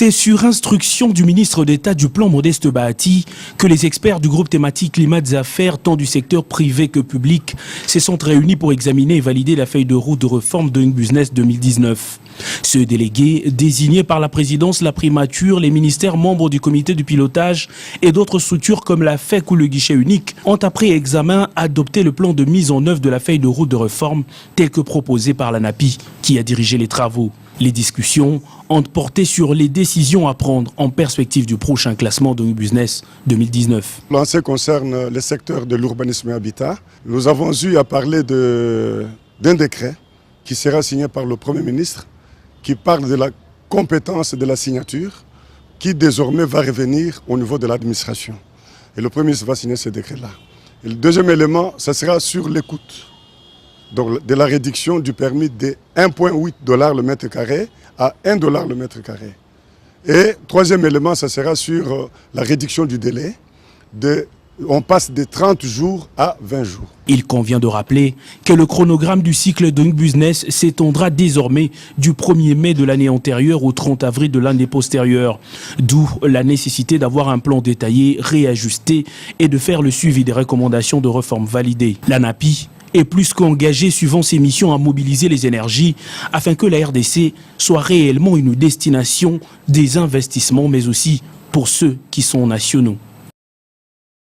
C'est sur instruction du ministre d'État du Plan Modeste Bahati que les experts du groupe thématique Climat des Affaires, tant du secteur privé que public, se sont réunis pour examiner et valider la feuille de route de réforme Doing Business 2019. Ce délégué, désigné par la présidence, la primature, les ministères membres du comité du pilotage et d'autres structures comme la FEC ou le guichet unique, ont après examen adopté le plan de mise en œuvre de la feuille de route de réforme tel que proposé par l'ANAPI qui a dirigé les travaux. Les discussions ont porté sur les décisions à prendre en perspective du prochain classement de Business 2019. En ce qui concerne le secteur de l'urbanisme et habitat, nous avons eu à parler d'un décret qui sera signé par le Premier ministre qui parle de la compétence de la signature qui désormais va revenir au niveau de l'administration. Et le Premier ministre va signer ce décret-là. Et le deuxième élément, ça sera sur l'écoute. Donc, de la réduction du permis de 1,8 $ le mètre carré à 1 $ le mètre carré. Et troisième élément, ça sera sur la réduction du délai. On passe de 30 jours à 20 jours. Il convient de rappeler que le chronogramme du cycle Doing Business s'étendra désormais du 1er mai de l'année antérieure au 30 avril de l'année postérieure. D'où la nécessité d'avoir un plan détaillé, réajusté et de faire le suivi des recommandations de réforme validées. L'ANAPI est plus qu'engagé suivant ses missions à mobiliser les énergies afin que la RDC soit réellement une destination des investissements mais aussi pour ceux qui sont nationaux.